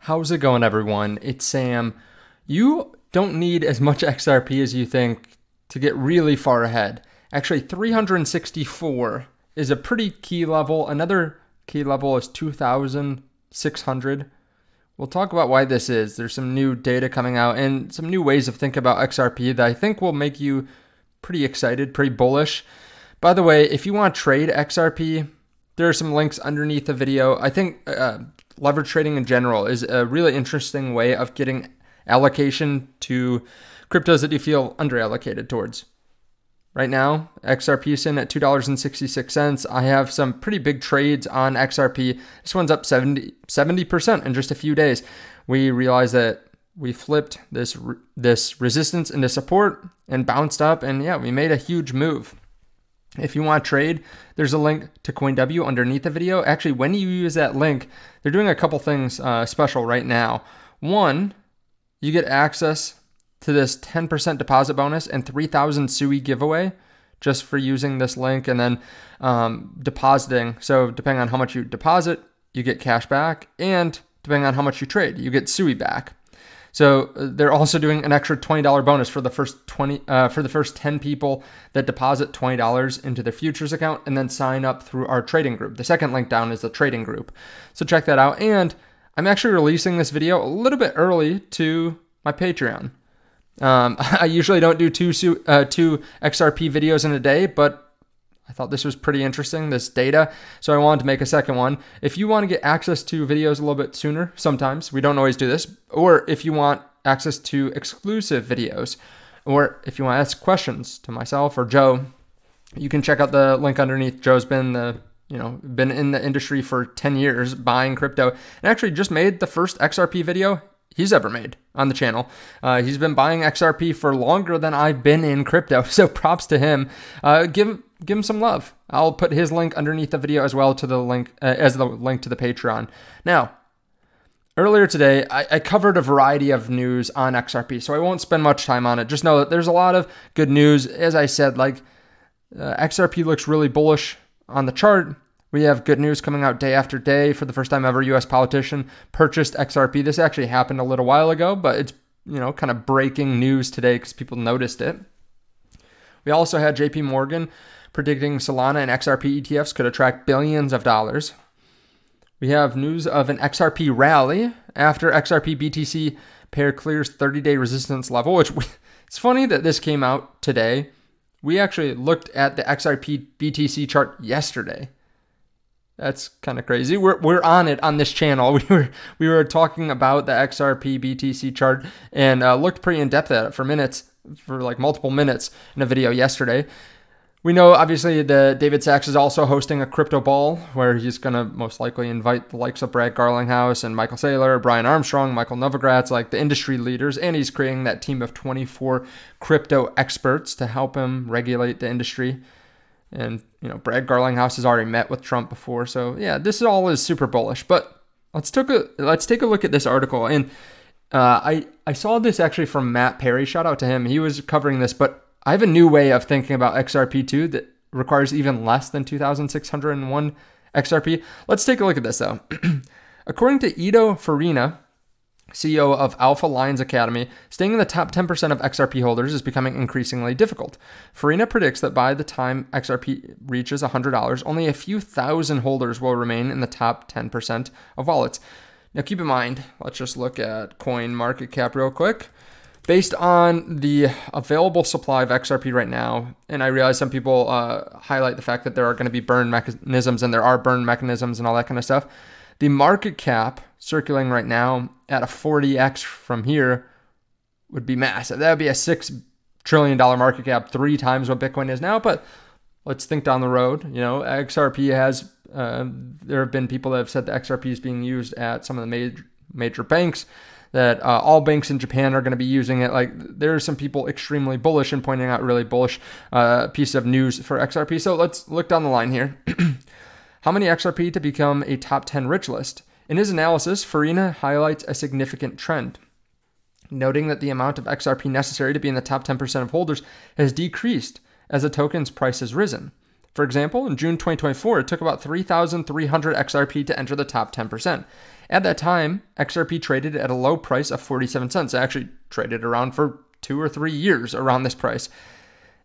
How's it going, everyone? It's Sam. You don't need as much XRP as you think to get really far ahead. Actually, 364 is a pretty key level. Another key level is 2,600. We'll talk about why this is. There's some new data coming out and some new ways of thinking about XRP that I think will make you pretty excited, pretty bullish. By the way, if you want to trade XRP, there are some links underneath the video. I think leverage trading in general is a really interesting way of getting allocation to cryptos that you feel underallocated towards. Right now, XRP is in at $2.66. I have some pretty big trades on XRP. This one's up 70% in just a few days. We realized that we flipped this resistance into support and bounced up, and yeah, we made a huge move. If you want to trade, there's a link to CoinW underneath the video. Actually, when you use that link, they're doing a couple things special right now. One, you get access to this 10% deposit bonus and 3,000 SUI giveaway just for using this link and then depositing. So depending on how much you deposit, you get cash back, and depending on how much you trade, you get SUI back. So they're also doing an extra $20 bonus for the first 10 people that deposit $20 into their futures account and then sign up through our trading group. The second link down is the trading group. So check that out. And I'm actually releasing this video a little bit early to my Patreon. I usually don't do two XRP videos in a day, but I thought this was pretty interesting, this data, so I wanted to make a second one. If you want to get access to videos a little bit sooner, sometimes, we don't always do this, or if you want access to exclusive videos, or if you want to ask questions to myself or Joe, you can check out the link underneath. Joe's been in the industry for 10 years buying crypto, and actually just made the first XRP video he's ever made on the channel. He's been buying XRP for longer than I've been in crypto, so props to him. Give him some love. I'll put his link underneath the video as well to the link as the link to the Patreon. Now, earlier today, I covered a variety of news on XRP, so I won't spend much time on it. Just know that there's a lot of good news. As I said, XRP looks really bullish on the chart. We have good news coming out day after day. For the first time ever, U.S. politician purchased XRP. This actually happened a little while ago, but it's kind of breaking news today because people noticed it. We also had JP Morgan predicting Solana and XRP ETFs could attract billions of dollars. We have news of an XRP rally after XRP BTC pair clears 30-day resistance level, which it's funny that this came out today. We actually looked at the XRP BTC chart yesterday. That's kind of crazy. We're on it on this channel. We were talking about the XRP BTC chart and looked pretty in depth at it for like multiple minutes in a video yesterday. We know obviously that David Sachs is also hosting a crypto ball where he's going to most likely invite the likes of Brad Garlinghouse and Michael Saylor, Brian Armstrong, Michael Novogratz, like the industry leaders, and he's creating that team of 24 crypto experts to help him regulate the industry. And, Brad Garlinghouse has already met with Trump before. So, yeah, this all is super bullish. But let's take a look at this article. And I saw this actually from Matt Perry. Shout out to him. He was covering this. But I have a new way of thinking about XRP too that requires even less than 2,601 XRP. Let's take a look at this, though. According to Ido Farina, CEO of Alpha Lions Academy, staying in the top 10% of XRP holders is becoming increasingly difficult. Farina predicts that by the time XRP reaches $100, only a few thousand holders will remain in the top 10% of wallets. Now keep in mind, let's just look at CoinMarketCap real quick. Based on the available supply of XRP right now, and I realize some people highlight the fact that there are going to be burn mechanisms, and there are burn mechanisms and all that kind of stuff. The market cap circulating right now at a 40x from here would be massive. That would be a $6 trillion market cap, 3 times what Bitcoin is now. But let's think down the road. XRP has, there have been people that have said that XRP is being used at some of the major banks, that all banks in Japan are going to be using it. There are some people extremely bullish and pointing out really bullish piece of news for XRP. So let's look down the line here. How many XRP to become a top 10 rich list? In his analysis, Farina highlights a significant trend, noting that the amount of XRP necessary to be in the top 10% of holders has decreased as the token's price has risen. For example, in June 2024, it took about 3,300 XRP to enter the top 10%. At that time, XRP traded at a low price of 47 cents. It actually traded around for 2 or 3 years around this price.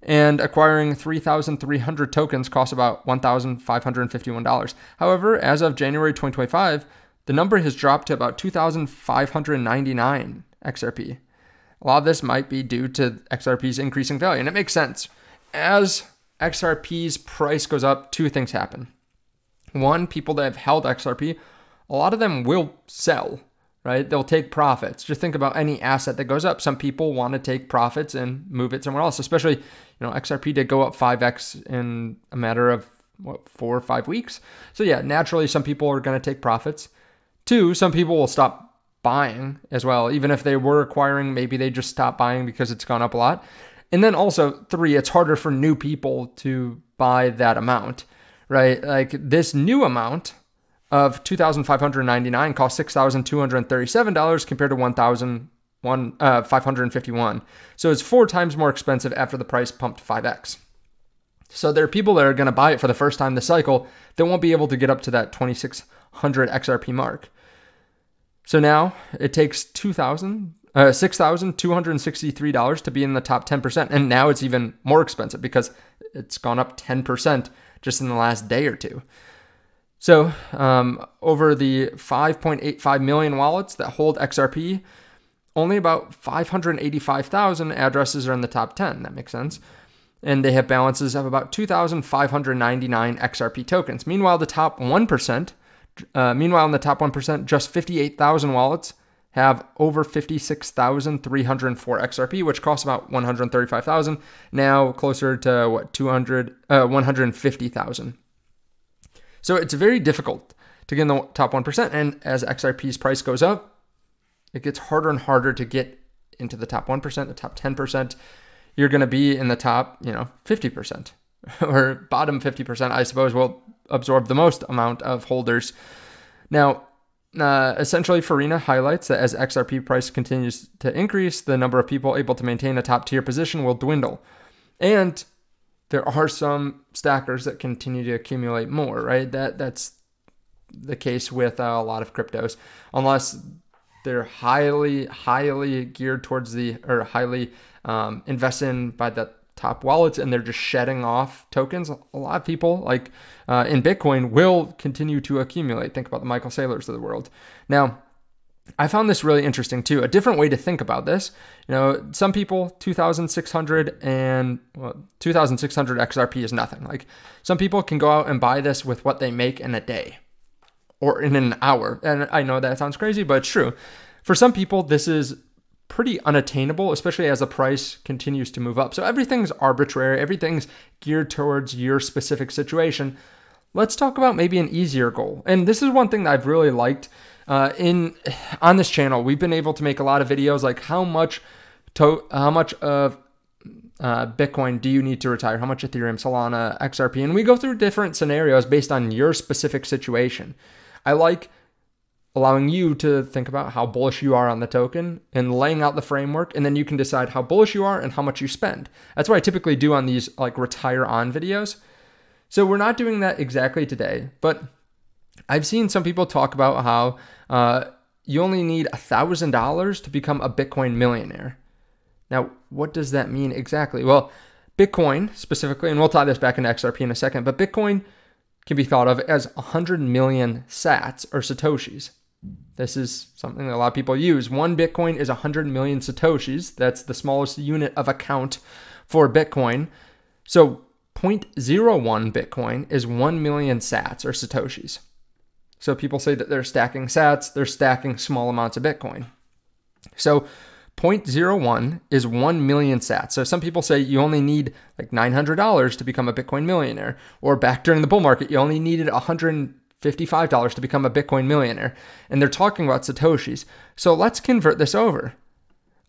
And acquiring 3,300 tokens cost about $1,551. However, as of January 2025, the number has dropped to about 2,599 XRP. A lot of this might be due to XRP's increasing value, and it makes sense. As XRP's price goes up, two things happen. One, people that have held XRP, a lot of them will sell, right? They'll take profits. Just think about any asset that goes up. Some people want to take profits and move it somewhere else, especially, XRP did go up 5x in a matter of 4 or 5 weeks. So yeah, naturally, some people are going to take profits. Two, some people will stop buying as well. Even if they were acquiring, maybe they just stop buying because it's gone up a lot. And then also, three, it's harder for new people to buy that amount, right? Like this new amount of $2,599 cost $6,237 compared to $1,551. So it's 4 times more expensive after the price pumped 5x. So there are people that are going to buy it for the first time this cycle that won't be able to get up to that 2,600 XRP mark. So now it takes $6,263 to be in the top 10%. And now it's even more expensive because it's gone up 10% just in the last day or two. So over the 5.85 million wallets that hold XRP, only about 585,000 addresses are in the top 10. That makes sense. And they have balances of about 2,599 XRP tokens. Meanwhile, in the top 1%, just 58,000 wallets have over 56,304 XRP, which costs about 135,000. Now closer to 150,000. So it's very difficult to get in the top 1%. And as XRP's price goes up, it gets harder and harder to get into the top 1%, the top 10%. You're going to be in the top, 50% or bottom 50%, I suppose, will absorb the most amount of holders. Now, essentially, Farina highlights that as XRP price continues to increase, the number of people able to maintain a top tier position will dwindle. And there are some stackers that continue to accumulate more, right? That's the case with a lot of cryptos, unless they're highly geared towards highly invested in by the top wallets and they're just shedding off tokens. A lot of people, like in Bitcoin, will continue to accumulate. Think about the Michael Saylors of the world. Now, I found this really interesting too. A different way to think about this. Some people, 2,600 XRP is nothing. Like some people can go out and buy this with what they make in a day or in an hour. And I know that sounds crazy, but it's true. For some people, this is pretty unattainable, especially as the price continues to move up. So everything's arbitrary. Everything's geared towards your specific situation. Let's talk about maybe an easier goal. And this is one thing that I've really liked on this channel. We've been able to make a lot of videos like how much of Bitcoin do you need to retire? How much Ethereum, Solana, XRP? And we go through different scenarios based on your specific situation. I like allowing you to think about how bullish you are on the token and laying out the framework, and then you can decide how bullish you are and how much you spend. That's what I typically do on these like retire on videos. So we're not doing that exactly today, but I've seen some people talk about how you only need $1,000 to become a Bitcoin millionaire. Now, what does that mean exactly? Well, Bitcoin specifically, and we'll tie this back into XRP in a second, but Bitcoin can be thought of as 100 million sats or satoshis. This is something that a lot of people use. One Bitcoin is 100 million satoshis. That's the smallest unit of account for Bitcoin. So 0.01 Bitcoin is 1 million sats or satoshis. So people say that they're stacking sats, they're stacking small amounts of Bitcoin. So 0.01 is 1 million sats. So some people say you only need like $900 to become a Bitcoin millionaire. Or back during the bull market, you only needed $155 to become a Bitcoin millionaire. And they're talking about satoshis. So let's convert this over.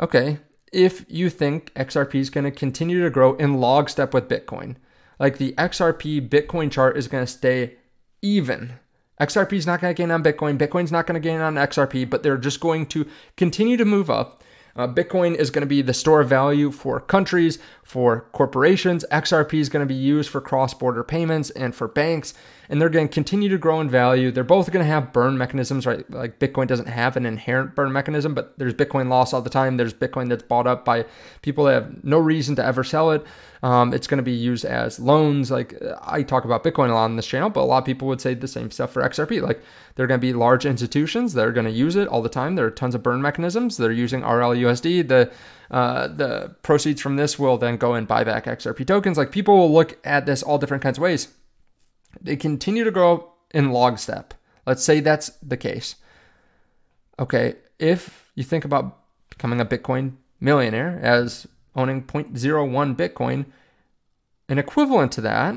Okay, if you think XRP is going to continue to grow in lockstep with Bitcoin, like the XRP Bitcoin chart is going to stay even. XRP is not going to gain on Bitcoin. Bitcoin's not going to gain on XRP, but they're just going to continue to move up. Bitcoin is going to be the store of value for countries, for corporations. XRP is going to be used for cross-border payments and for banks, and they're going to continue to grow in value. They're both going to have burn mechanisms, right? Like Bitcoin doesn't have an inherent burn mechanism, but there's Bitcoin loss all the time. There's Bitcoin that's bought up by people that have no reason to ever sell it. It's going to be used as loans. Like I talk about Bitcoin a lot on this channel, but a lot of people would say the same stuff for XRP. Like they're going to be large institutions that are going to use it all the time. There are tons of burn mechanisms. They're using RLUSD. The proceeds from this will then go and buy back XRP tokens. Like people will look at this all different kinds of ways. They continue to grow in lockstep. Let's say that's the case. Okay, if you think about becoming a Bitcoin millionaire as owning 0.01 Bitcoin, an equivalent to that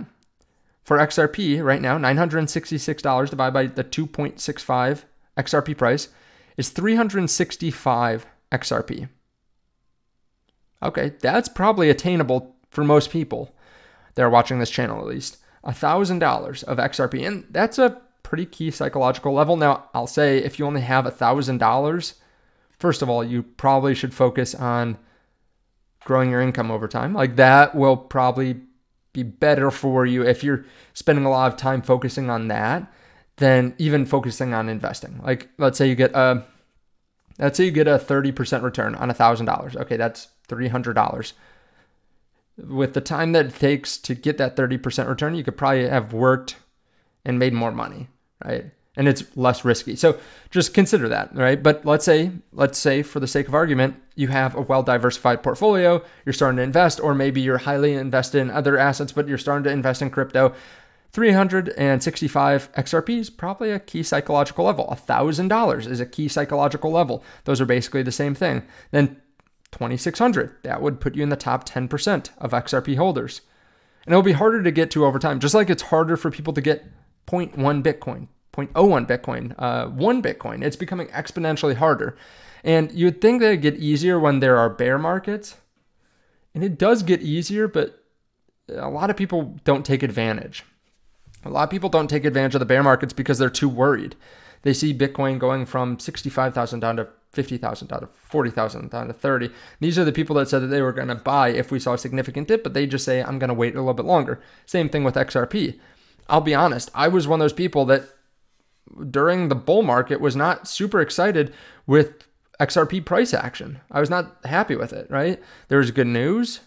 for XRP right now, $966 divided by the 2.65 XRP price is 365 XRP. Okay, that's probably attainable for most people that are watching this channel at least. $1,000 of XRP, and that's a pretty key psychological level. Now, I'll say if you only have $1,000, first of all, you probably should focus on growing your income over time. Like that will probably be better for you if you're spending a lot of time focusing on that than even focusing on investing. Like let's say you get a 30% return on $1,000. Okay, that's $300. With the time that it takes to get that 30% return, you could probably have worked and made more money, right? And it's less risky. So just consider that, right? But let's say for the sake of argument, you have a well-diversified portfolio, you're starting to invest, or maybe you're highly invested in other assets, but you're starting to invest in crypto. 365 XRP is probably a key psychological level. $1,000 is a key psychological level. Those are basically the same thing. Then 2,600, that would put you in the top 10% of XRP holders. And it'll be harder to get to over time, just like it's harder for people to get 0.1 Bitcoin, 0.01 Bitcoin, 1 Bitcoin. It's becoming exponentially harder. And you'd think that it'd get easier when there are bear markets. And it does get easier, but a lot of people don't take advantage. A lot of people don't take advantage of the bear markets because they're too worried. They see Bitcoin going from 65,000 down to 50,000, down to 40,000, down to 30. These are the people that said that they were going to buy if we saw a significant dip, but they just say, I'm going to wait a little bit longer. Same thing with XRP. I'll be honest, I was one of those people that during the bull market was not super excited with XRP price action. I was not happy with it, right? There was good news.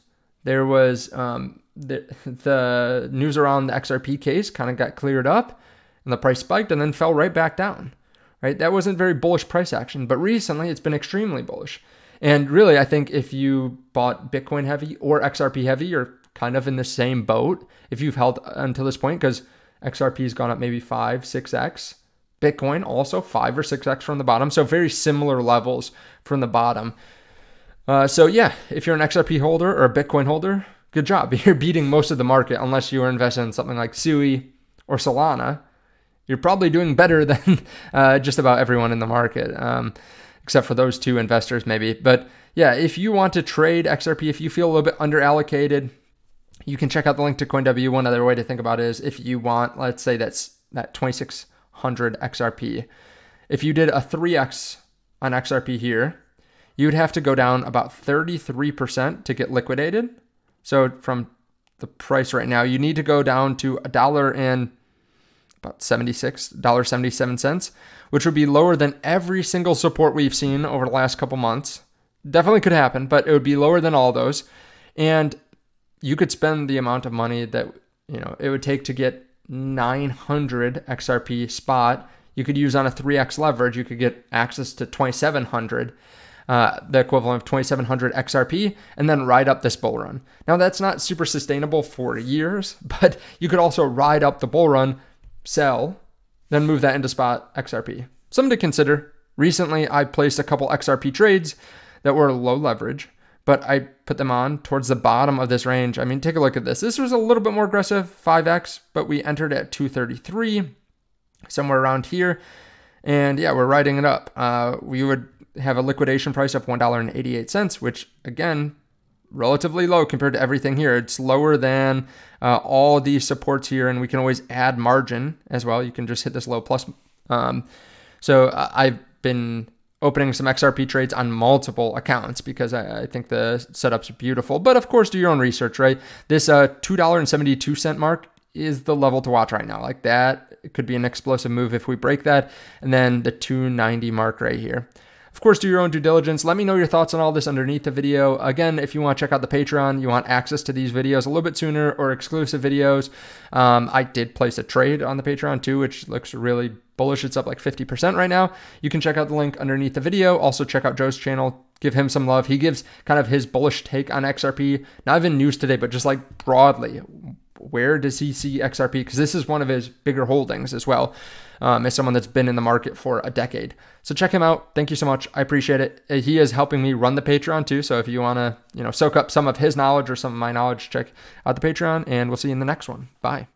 There was the news around the XRP case kind of got cleared up and the price spiked and then fell right back down, right? That wasn't very bullish price action, but recently it's been extremely bullish. And really, I think if you bought Bitcoin heavy or XRP heavy, you're kind of in the same boat if you've held until this point, because XRP has gone up maybe 5, 6x. Bitcoin also 5 or 6x from the bottom. So very similar levels from the bottom. So yeah, if you're an XRP holder or a Bitcoin holder, good job. You're beating most of the market unless you are invested in something like Sui or Solana. You're probably doing better than just about everyone in the market, except for those two investors maybe. But yeah, if you want to trade XRP, if you feel a little bit underallocated, you can check out the link to CoinW. One other way to think about it is if you want, let's say that's that 2,600 XRP. If you did a 3x on XRP here, you'd have to go down about 33% to get liquidated. So from the price right now, you need to go down to $1.77, which would be lower than every single support we've seen over the last couple months. Definitely could happen, but it would be lower than all those. And you could spend the amount of money that it would take to get 900 XRP spot. You could use on a 3x leverage. You could get access to 2,700, the equivalent of 2,700 XRP, and then ride up this bull run. Now that's not super sustainable for years, but you could also ride up the bull run, sell, then move that into spot XRP. Something to consider. Recently, I placed a couple XRP trades that were low leverage, but I put them on towards the bottom of this range. I mean, take a look at this. This was a little bit more aggressive, 5x, but we entered at 233, somewhere around here. And yeah, we're riding it up. We would have a liquidation price of $1.88, which again, relatively low compared to everything here. It's lower than all these supports here, and we can always add margin as well. You can just hit this low plus. So I've been opening some XRP trades on multiple accounts because I think the setup's beautiful. But of course, do your own research, right? This $2.72 mark is the level to watch right now. Like that, it could be an explosive move if we break that. And then the 290 mark right here. Of course, do your own due diligence. Let me know your thoughts on all this underneath the video. Again, if you want to check out the Patreon, you want access to these videos a little bit sooner or exclusive videos. I did place a trade on the Patreon too, which looks really bullish. It's up like 50% right now. You can check out the link underneath the video. Also check out Joe's channel. Give him some love. He gives kind of his bullish take on XRP, not even news today, but just like broadly. Where does he see XRP? Because this is one of his bigger holdings as well, as someone that's been in the market for a decade. So check him out. Thank you so much. I appreciate it. He is helping me run the Patreon too. So if you want to, soak up some of his knowledge or some of my knowledge, check out the Patreon, and we'll see you in the next one. Bye.